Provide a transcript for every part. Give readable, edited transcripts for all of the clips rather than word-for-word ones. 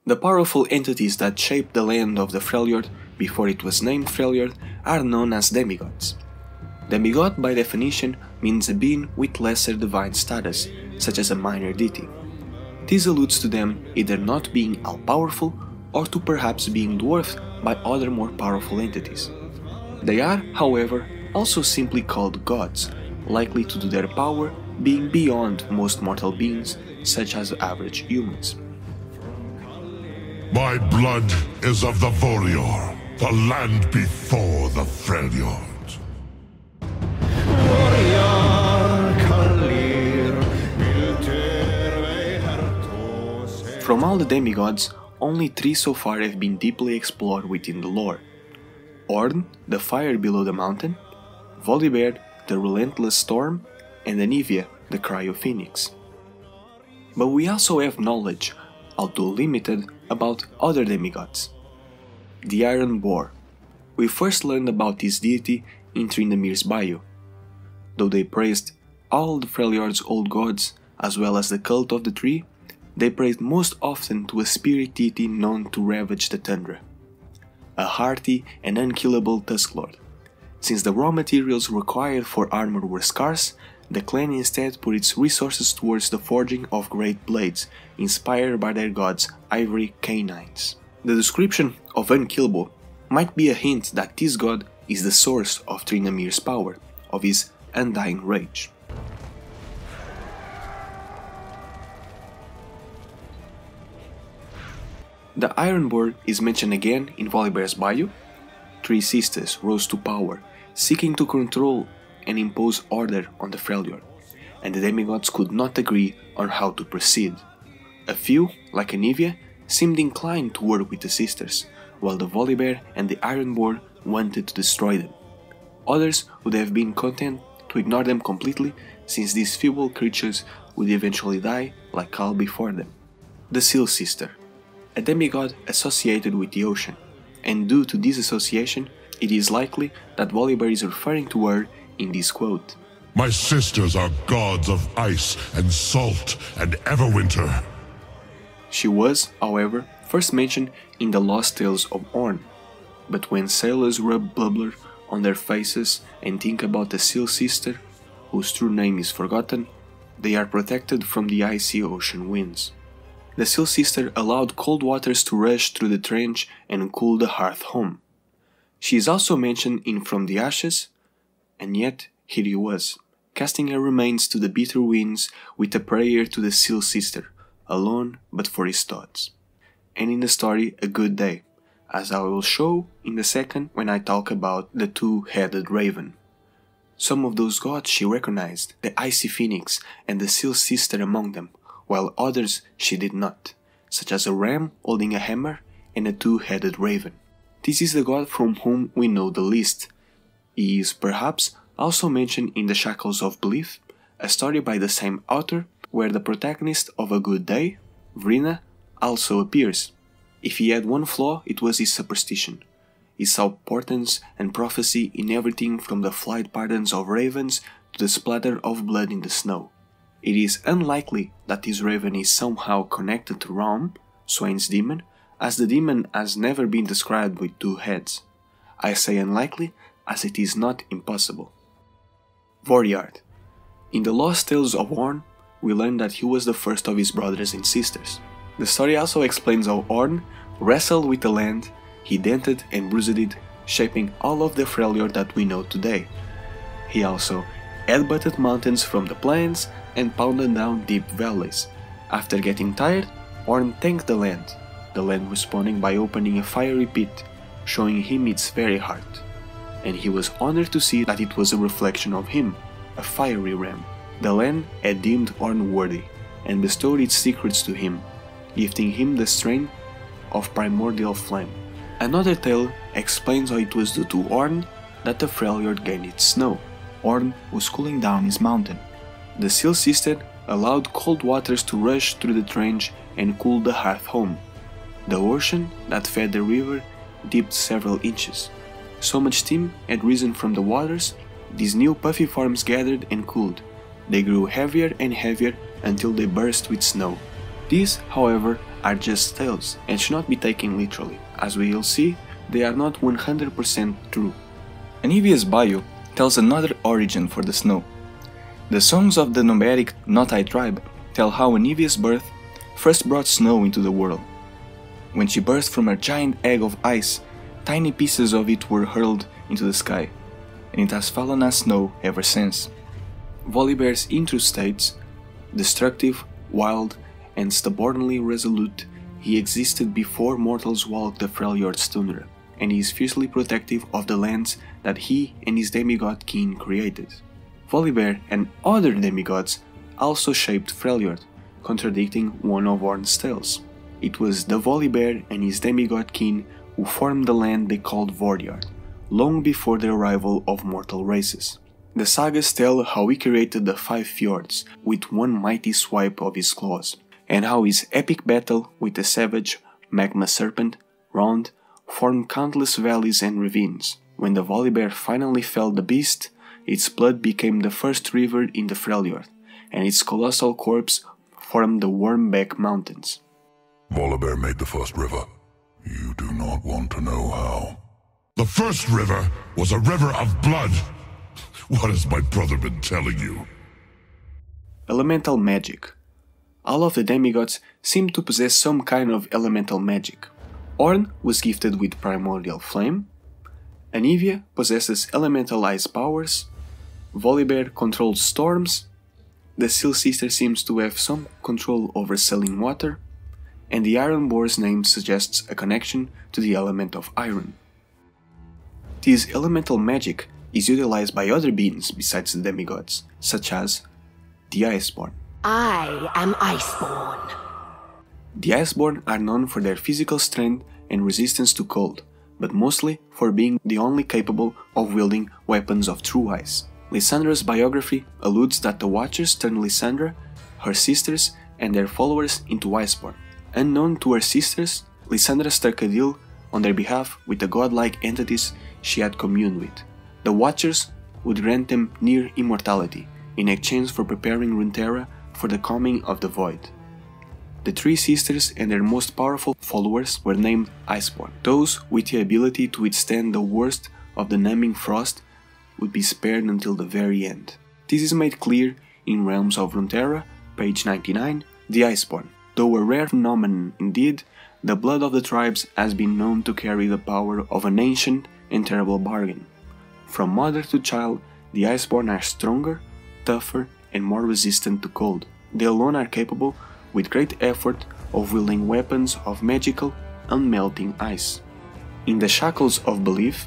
The powerful entities that shaped the land of the Freljord before it was named Freljord are known as demigods. Demigod by definition means a being with lesser divine status, such as a minor deity. This alludes to them either not being all-powerful or to perhaps being dwarfed by other more powerful entities. They are, however, also simply called gods, likely due to their power being beyond most mortal beings, such as average humans. My blood is of the VORRIJAARD, the land before the Freljord. From all the demigods, only 3 so far have been deeply explored within the lore. Orn, the fire below the mountain, Volibear, the relentless storm, and Anivia, the cryo-phoenix. But we also have knowledge, although limited, about other demigods. The Iron Boar. We first learned about this deity in Tryndamyr's bio. Though they praised all the Freljord's old gods, as well as the cult of the tree, they prayed most often to a spirit deity known to ravage the tundra, a hearty and unkillable Tusklord. Since the raw materials required for armor were scarce, the clan instead put its resources towards the forging of great blades, inspired by their god's ivory canines. The description of unkillable might be a hint that this god is the source of Tryndamyr's power, of his undying rage. The Iron Boar is mentioned again in Volibear's bio. 3 sisters rose to power, seeking to control and impose order on the Freljord, and the demigods could not agree on how to proceed. A few, like Anivia, seemed inclined to work with the sisters, while the Volibear and the Iron Boar wanted to destroy them. Others would have been content to ignore them completely, since these feeble creatures would eventually die like all before them. The Seal Sister, a demigod associated with the ocean, and due to this association, it is likely that Volibear is referring to her in this quote. My sisters are gods of ice and salt and everwinter. She was, however, first mentioned in the Lost Tales of Orn, but when sailors rub blubber on their faces and think about the Seal Sister, whose true name is forgotten, they are protected from the icy ocean winds. The Seal Sister allowed cold waters to rush through the trench and cool the hearth home. She is also mentioned in From the Ashes, and yet here he was, casting her remains to the bitter winds with a prayer to the Seal Sister, alone but for his thoughts. And in the story A Good Day, as I will show in the second when I talk about the 2-headed raven. Some of those gods she recognized, the icy phoenix and the Seal Sister among them, while others she did not, such as a ram holding a hammer and a 2-headed raven. This is the god from whom we know the least. He is perhaps also mentioned in The Shackles of Belief, a story by the same author where the protagonist of A Good Day, Vrina, also appears. If he had one flaw, it was his superstition. He saw portents and prophecy in everything from the flight patterns of ravens to the splatter of blood in the snow. It is unlikely that this raven is somehow connected to Ram, Swain's demon, as the demon has never been described with 2 heads. I say unlikely as it is not impossible. VORRIJAARD. In the Lost Tales of Orn, we learn that he was the first of his brothers and sisters. The story also explains how Orn wrestled with the land, he dented and bruised it, shaping all of the Freljord that we know today. He also headbutted mountains from the plains and pounded down deep valleys. After getting tired, Orn thanked the land responding by opening a fiery pit, showing him its very heart. And he was honored to see that it was a reflection of him, a fiery ram. The land had deemed Orn worthy, and bestowed its secrets to him, gifting him the strength of primordial flame. Another tale explains how it was due to Orn that the Freljord gained its snow. Orn was cooling down his mountain. The Seal Sister allowed cold waters to rush through the trench and cool the hearth home. The ocean that fed the river dipped several inches. So much steam had risen from the waters, these new puffy forms gathered and cooled. They grew heavier and heavier until they burst with snow. This, however, are just tales and should not be taken literally. As we will see, they are not 100% true. Anivia's bio tells another origin for the snow. The songs of the nomadic Notai tribe tell how Anivia's birth first brought snow into the world. When she burst from a giant egg of ice, tiny pieces of it were hurled into the sky, and it has fallen as snow ever since. Volibear's intro states, destructive, wild, and stubbornly resolute, he existed before mortals walked the Freljord's tundra, and he is fiercely protective of the lands that he and his demigod kin created. Volibear and other demigods also shaped Freljord, contradicting one of Ornn's tales. It was the Volibear and his demigod kin who formed the land they called VORRIJAARD, long before the arrival of mortal races. The sagas tell how he created the 5 fjords with one mighty swipe of his claws, and how his epic battle with the savage magma serpent, Rond, formed countless valleys and ravines. When the Volibear finally felled the beast, its blood became the first river in the Freljord, and its colossal corpse formed the Wormback Mountains. Volibear made the first river. You do not want to know how. The first river was a river of blood. What has my brother been telling you? Elemental magic. All of the demigods seem to possess some kind of elemental magic. Ornn was gifted with primordial flame, Anivia possesses elemental ice powers, Volibear controls storms, the Seal Sister seems to have some control over selling water, and the Iron Boar's name suggests a connection to the element of iron. This elemental magic is utilized by other beings besides the demigods, such as the ICEBORN. I am ICEBORN. The ICEBORN are known for their physical strength and resistance to cold, but mostly for being the only capable of wielding weapons of true ice. Lysandra's biography alludes that the Watchers turned Lysandra, her sisters, and their followers into ICEBORN. Unknown to her sisters, Lysandra struck a deal on their behalf with the godlike entities she had communed with. The Watchers would grant them near immortality in exchange for preparing Runeterra for the coming of the Void. The 3 sisters and their most powerful followers were named ICEBORN. Those with the ability to withstand the worst of the numbing frost would be spared until the very end. This is made clear in Realms of Runeterra, page 99, the ICEBORN. Though a rare phenomenon indeed, the blood of the tribes has been known to carry the power of an ancient and terrible bargain. From mother to child, the ICEBORN are stronger, tougher, and more resistant to cold. They alone are capable, with great effort, of wielding weapons of magical, unmelting ice. In the Shackles of Belief,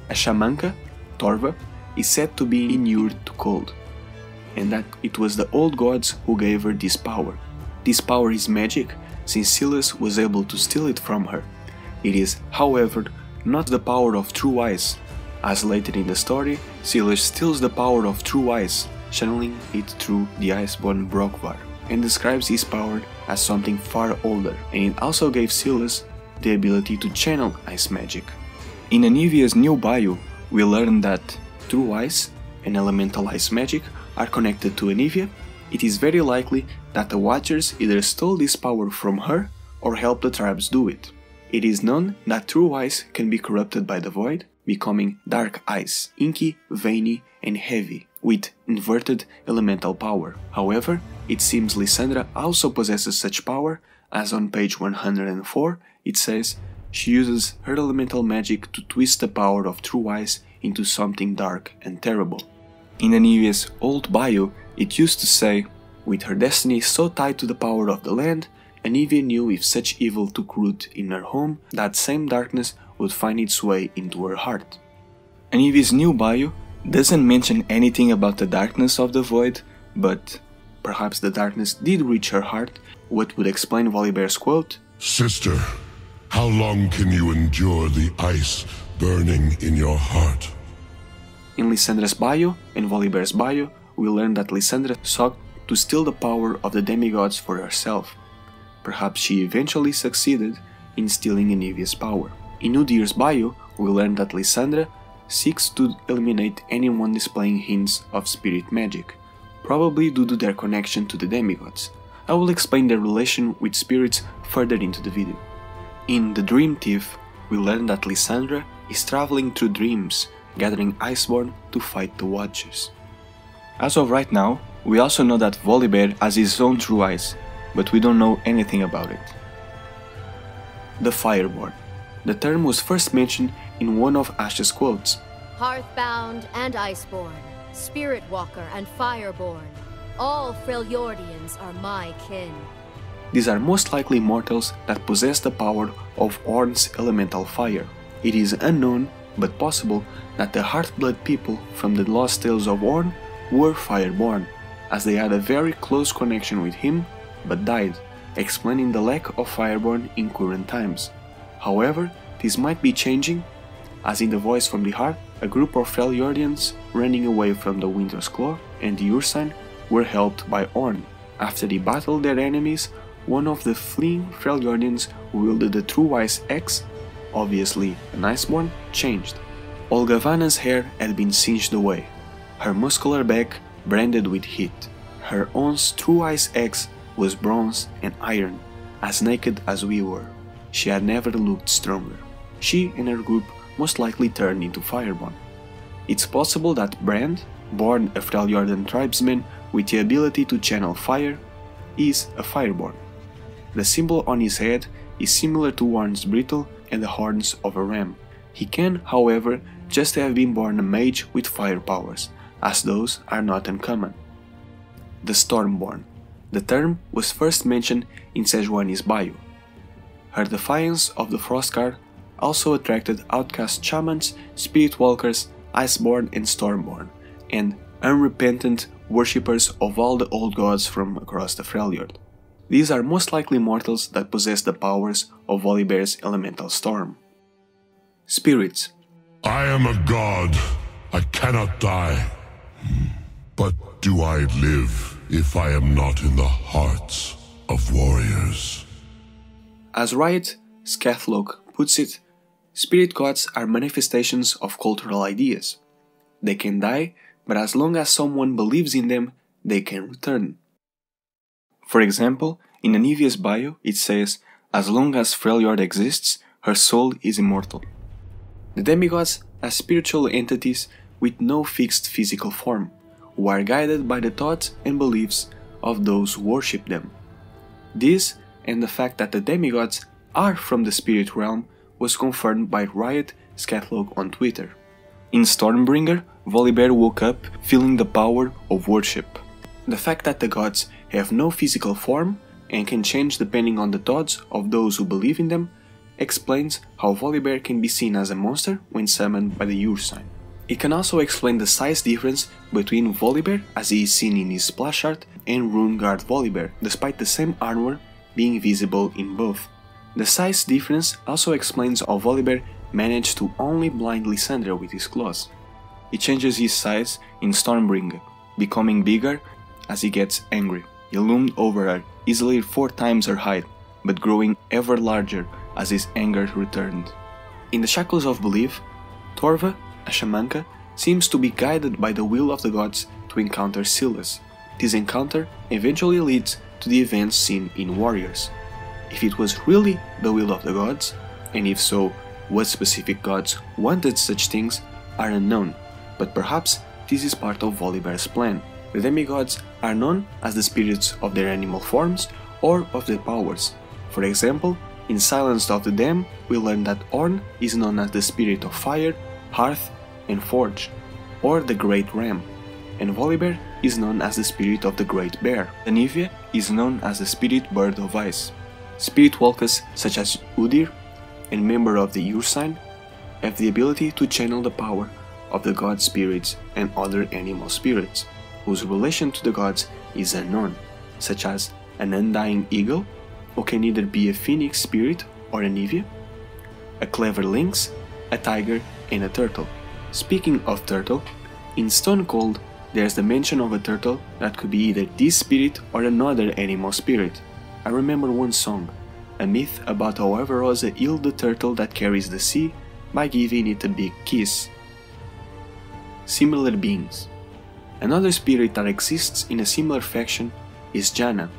a shamanka, Torva, is said to be inured to cold, and that it was the old gods who gave her this power. This power is magic, since Silas was able to steal it from her. It is, however, not the power of true ice, as later in the story, Silas steals the power of true ice, channeling it through the ICEBORN Brokvar, and describes his power as something far older, and it also gave Silas the ability to channel ice magic. In Anivia's new bio, we learn that true ice and elemental ice magic are connected to Anivia. It is very likely that the Watchers either stole this power from her or helped the tribes do it. It is known that true ice can be corrupted by the void, becoming dark ice, inky, veiny, and heavy, with inverted elemental power. However, it seems Lysandra also possesses such power, as on page 104 it says she uses her elemental magic to twist the power of true ice into something dark and terrible. In Anivia's old bio, it used to say, with her destiny so tied to the power of the land, Anivia knew if such evil took root in her home, that same darkness would find its way into her heart. Anivia's new bio doesn't mention anything about the darkness of the void, but perhaps the darkness did reach her heart, what would explain Volibear's quote, Sister, how long can you endure the ice burning in your heart? In Lysandra's bio and Volibear's bio, we learn that Lysandra sought to steal the power of the demigods for herself. Perhaps she eventually succeeded in stealing Anivia's power. In Udyr's bio, we learn that Lysandra seeks to eliminate anyone displaying hints of spirit magic, probably due to their connection to the demigods. I will explain their relation with spirits further into the video. In The Dream Thief, we learn that Lysandra is traveling through dreams, gathering Iceborn to fight the Watchers. As of right now, we also know that Volibear has his own true eyes, but we don't know anything about it. The Fireborn. The term was first mentioned in one of Ash's quotes. Hearthbound and Iceborn, Spirit Walker and Fireborn, all Freljordians are my kin. These are most likely mortals that possess the power of Ornn's elemental fire. It is unknown, but possible, that the Hearthblood people from the Lost Tales of Ornn were Fireborn, as they had a very close connection with him, but died, explaining the lack of Fireborn in current times. However, this might be changing, as in The Voice from the Heart, a group of Freljordians running away from the Winter's Claw and the Ursine were helped by Ornn. After they battled their enemies, one of the fleeing Freljordians who wielded the True Ice Axe, obviously an Iceborn, changed. Olgavana's hair had been singed away, her muscular back branded with heat. Her own True Ice Axe was bronze and iron, as naked as we were. She had never looked stronger. She and her group most likely turned into Fireborn. It's possible that Brand, born a Freljordan tribesman with the ability to channel fire, is a Fireborn. The symbol on his head is similar to Ornn's brittle and the horns of a ram. He can, however, just have been born a mage with fire powers, as those are not uncommon. The Stormborn. The term was first mentioned in Sejuani's bio. Her defiance of the Frostguard also attracted outcast shamans, spirit walkers, Iceborn and Stormborn, and unrepentant worshippers of all the old gods from across the Freljord. These are most likely mortals that possess the powers of Volibear's elemental storm. Spirits. I am a god. I cannot die. But do I live if I am not in the hearts of warriors? As Riot Scathlock puts it, spirit gods are manifestations of cultural ideas. They can die, but as long as someone believes in them, they can return. For example, in Anivia's bio it says, as long as Freljord exists, her soul is immortal. The demigods are spiritual entities with no fixed physical form, who are guided by the thoughts and beliefs of those who worship them. This, and the fact that the demigods are from the spirit realm, was confirmed by Riot Scathlock on Twitter. In Stormbringer, Volibear woke up feeling the power of worship. The fact that the gods have no physical form and can change depending on the thoughts of those who believe in them explains how Volibear can be seen as a monster when summoned by the Ursine. It can also explain the size difference between Volibear as he is seen in his splash art and Runeguard Volibear, despite the same armor being visible in both. The size difference also explains how Volibear managed to only blind Lysandra with his claws. He changes his size in Stormbringer, becoming bigger as he gets angry. He loomed over her, easily 4 times her height, but growing ever larger as his anger returned. In the Shackles of Belief, Torva, a shamanka, seems to be guided by the will of the gods to encounter Silas. This encounter eventually leads to the events seen in Warriors. If it was really the will of the gods, and if so, what specific gods wanted such things, are unknown, but perhaps this is part of Volibear's plan. The demigods are known as the spirits of their animal forms or of their powers. For example, in Silenced of the Dam, we learn that Ornn is known as the spirit of fire, hearth, and forge, or the Great Ram, and Volibear is known as the spirit of the Great Bear. Anivia is known as the spirit bird of ice. Spirit walkers such as Udir, and member of the Ursine, have the ability to channel the power of the god spirits and other animal spirits, whose relation to the gods is unknown, such as an undying eagle, who can either be a phoenix spirit or Anivia, a clever lynx, a tiger, and a turtle. Speaking of turtle, in Stone Cold there's the mention of a turtle that could be either this spirit or another animal spirit. I remember one song, a myth about how Rosa healed the turtle that carries the sea by giving it a big kiss. Similar beings. Another spirit that exists in a similar faction is Janna,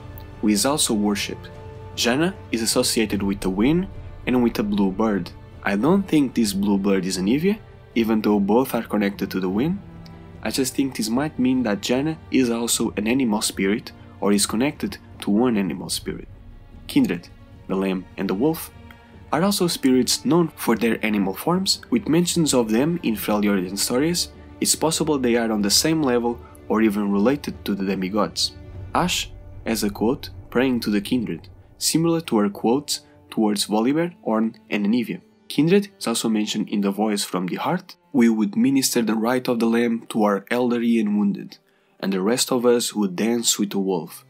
who is also worshipped. JANNA is associated with the wind and with a blue bird. I don't think this blue bird is an Evia, even though both are connected to the wind. I just think this might mean that JANNA is also an animal spirit or is connected to one animal spirit. Kindred, the lamb and the wolf, are also spirits known for their animal forms, with mentions of them in Freljord stories. It's possible they are on the same level or even related to the demi-gods. Ash has a quote praying to the Kindred, similar to her quotes towards Volibear, Orn and Anivia. Kindred is also mentioned in the voice from the heart. We would minister the rite of the lamb to our elderly and wounded, and the rest of us would dance with the wolf.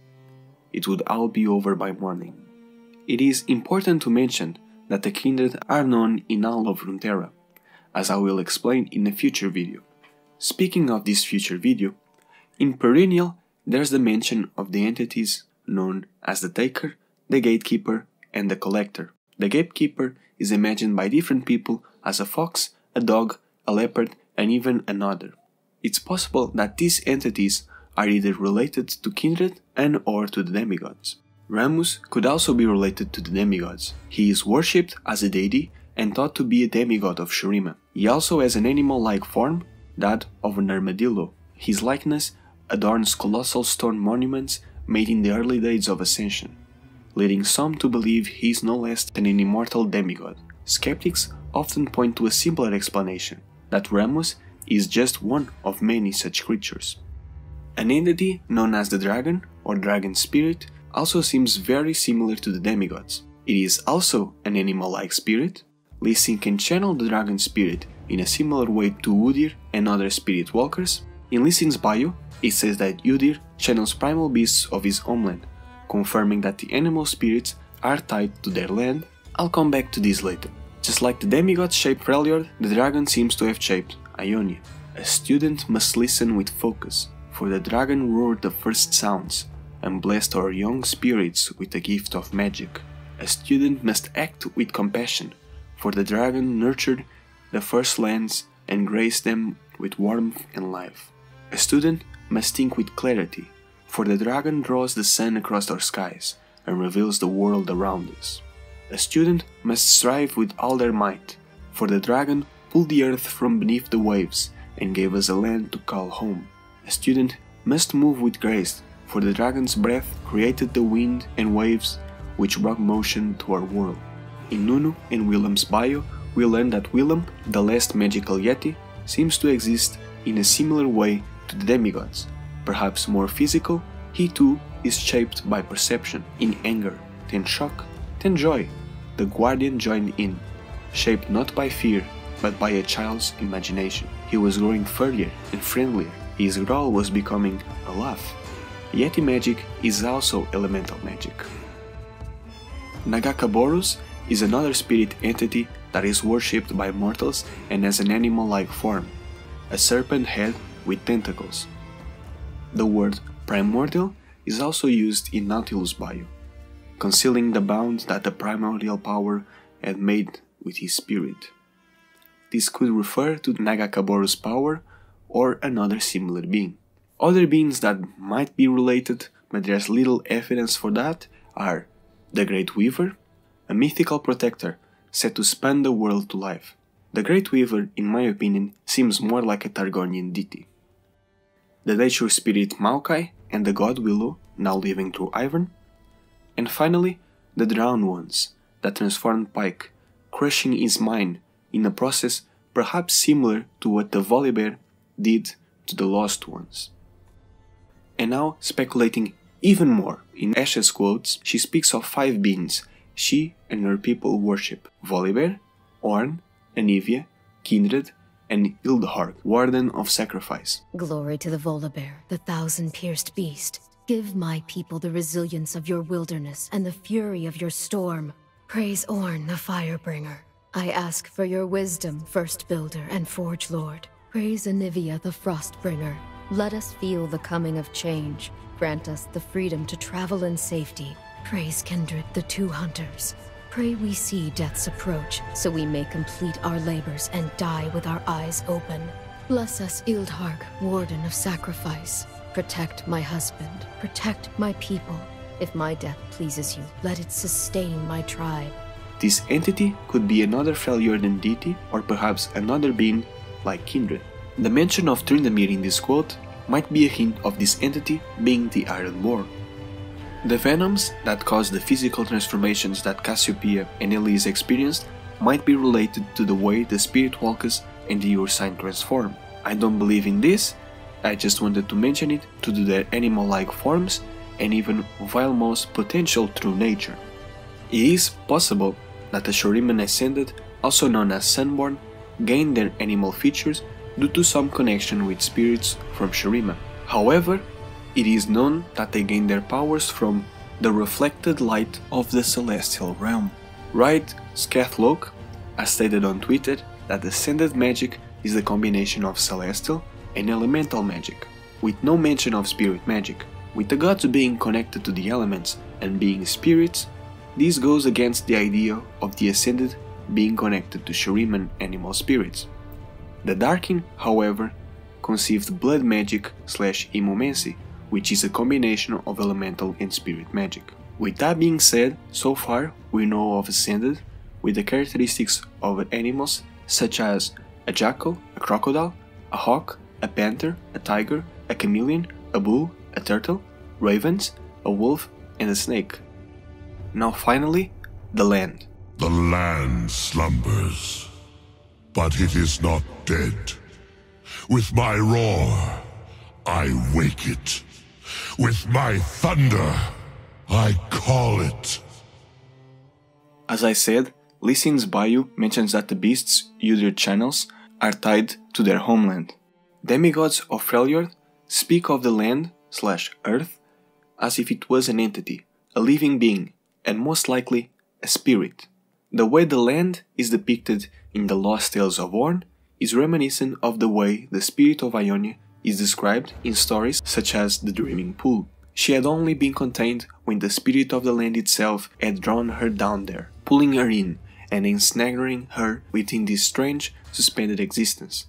It would all be over by morning. It is important to mention that the Kindred are known in all of Runeterra, as I will explain in a future video. Speaking of this future video, in Perennial there's the mention of the entities known as the Taker, the Gatekeeper and the Collector. The Gatekeeper is imagined by different people as a fox, a dog, a leopard and even another. It's possible that these entities are either related to Kindred and or to the demigods. Rammus could also be related to the demigods. He is worshipped as a deity and thought to be a demigod of Shurima. He also has an animal-like form, that of an armadillo. His likeness adorns colossal stone monuments made in the early days of Ascension, leading some to believe he is no less than an immortal demigod. Skeptics often point to a simpler explanation, that Rammus is just one of many such creatures. An entity known as the dragon or dragon spirit also seems very similar to the demigods. It is also an animal-like spirit. Lee Sin can channel the dragon spirit in a similar way to Udyr and other spirit walkers. In Lee Sin's bio, it says that Udyr channels primal beasts of his homeland, confirming that the animal spirits are tied to their land. I'll come back to this later. Just like the demigods shaped Freljord, the dragon seems to have shaped Ionia. A student must listen with focus, for the dragon roared the first sounds and blessed our young spirits with the gift of magic. A student must act with compassion, for the dragon nurtured the first lands and graced them with warmth and life. A student must think with clarity, for the dragon draws the sun across our skies and reveals the world around us. A student must strive with all their might, for the dragon pulled the earth from beneath the waves and gave us a land to call home. A student must move with grace, for the dragon's breath created the wind and waves which brought motion to our world. In Nunu and Willem's bio, we learn that Willem, the last magical Yeti, seems to exist in a similar way to the demigods. Perhaps more physical, he too is shaped by perception. In anger, then shock, then joy, the guardian joined in, shaped not by fear, but by a child's imagination. He was growing furrier and friendlier. His growl was becoming a laugh. Yeti magic is also elemental magic. Nagakaborus is another spirit entity that is worshipped by mortals and has an animal-like form, a serpent head with tentacles. The word primordial is also used in Nautilus' bio, concealing the bound that the primordial power had made with his spirit. This could refer to Nagakaborus' power or another similar being. Other beings that might be related, but there's little evidence for that, are the Great Weaver, a mythical protector set to span the world to life. The Great Weaver, in my opinion, seems more like a Targonian deity. The nature spirit Maokai and the god Willow, now living through Ivern. And finally, the Drowned Ones, that transformed Pike, crushing his mind in a process perhaps similar to what the volibear did to the Lost Ones. And now, speculating even more, in Ashe's quotes, she speaks of 5 beings she and her people worship: Volibear, Orn, Anivia, Kindred, and Hildharg, Warden of Sacrifice. Glory to the volibear, the thousand-pierced beast. Give my people the resilience of your wilderness and the fury of your storm. Praise Orn, the Firebringer. I ask for your wisdom, First Builder and Forge Lord. Praise Anivia, the Frostbringer. Let us feel the coming of change. Grant us the freedom to travel in safety. Praise Kindred, the Two Hunters. Pray we see death's approach, so we may complete our labors and die with our eyes open. Bless us, Hildharg, Warden of Sacrifice. Protect my husband. Protect my people. If my death pleases you, let it sustain my tribe. This entity could be another Freljord deity or perhaps another being like Kindred. The mention of Tryndamere in this quote might be a hint of this entity being the Iron Boar. The venoms that cause the physical transformations that Cassiopeia and Elise experienced might be related to the way the Spirit Walkers and the Ursine transform. I don't believe in this, I just wanted to mention it to do their animal-like forms and even Vilmos' potential true nature. It is possible that the Shuriman Ascended, also known as Sunborn, gained their animal features due to some connection with spirits from Shurima. However, it is known that they gained their powers from the reflected light of the celestial realm. Right, Scathloke has stated on Twitter that Ascended magic is the combination of celestial and elemental magic, with no mention of spirit magic. With the gods being connected to the elements and being spirits, this goes against the idea of the Ascended being connected to Shuriman animal spirits. The Darkin, however, conceived blood magic / emomancy, which is a combination of elemental and spirit magic. With that being said, so far we know of Ascended with the characteristics of animals such as a jackal, a crocodile, a hawk, a panther, a tiger, a chameleon, a bull, a turtle, ravens, a wolf, and a snake. Now finally, the land. The land slumbers, but it is not dead. With my roar, I wake it. With my thunder, I call it. As I said, Lee Sin's bio mentions that the beasts' Udrid channels are tied to their homeland. Demigods of Freljord speak of the land / earth as if it was an entity, a living being, and most likely a spirit. The way the land is depicted in the Lost Tales of Orn is reminiscent of the way the spirit of Ionia is described in stories such as the Dreaming Pool. She had only been contained when the spirit of the land itself had drawn her down there, pulling her in and ensnaring her within this strange, suspended existence.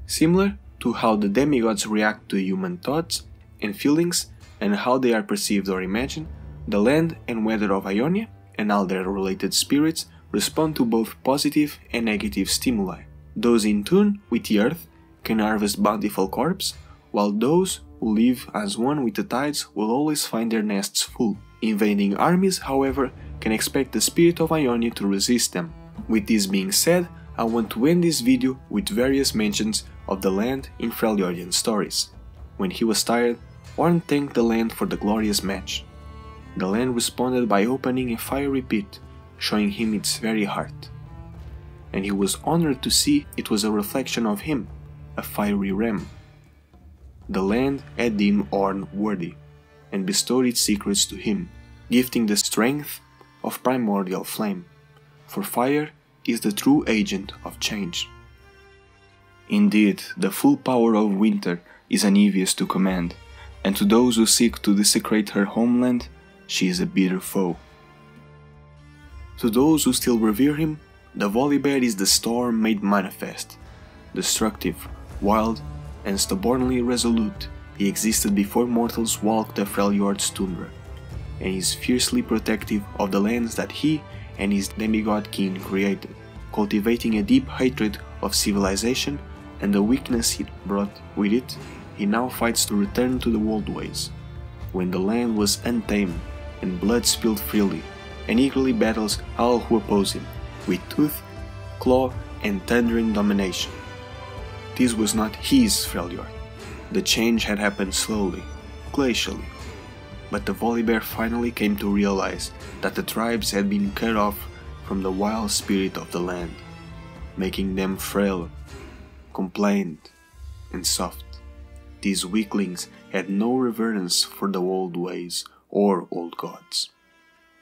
Similar to how the demigods react to human thoughts and feelings and how they are perceived or imagined, the land and weather of Ionia and all their related spirits respond to both positive and negative stimuli. Those in tune with the earth can harvest bountiful crops, while those who live as one with the tides will always find their nests full. Invading armies, however, can expect the spirit of Ionia to resist them. With this being said, I want to end this video with various mentions of the land in Freljordian stories. When he was tired, Orn thanked the land for the glorious match. The land responded by opening a fiery pit, showing him its very heart. And he was honored to see it was a reflection of him, a fiery ram. The land had deemed Orn worthy, and bestowed its secrets to him, gifting the strength of primordial flame, for fire is the true agent of change. Indeed, the full power of winter is envious to command, and to those who seek to desecrate her homeland, she is a bitter foe. To those who still revere him, the volibear is the storm made manifest. Destructive, wild, and stubbornly resolute, he existed before mortals walked the Freljord's tundra, and is fiercely protective of the lands that he and his demigod kin created, cultivating a deep hatred of civilization and the weakness it brought with it. He now fights to return to the old ways, when the land was untamed and blood spilled freely, and eagerly battles all who oppose him, with tooth, claw, and thundering domination. This was not his Freljord. The change had happened slowly, glacially, but the volibear finally came to realize that the tribes had been cut off from the wild spirit of the land, making them frail, complained, and soft. These weaklings had no reverence for the old ways or old gods.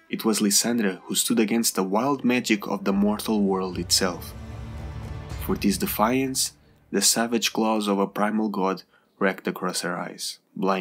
It was Lysandra who stood against the wild magic of the mortal world itself. For this defiance, the savage claws of a primal god racked across her eyes, blind.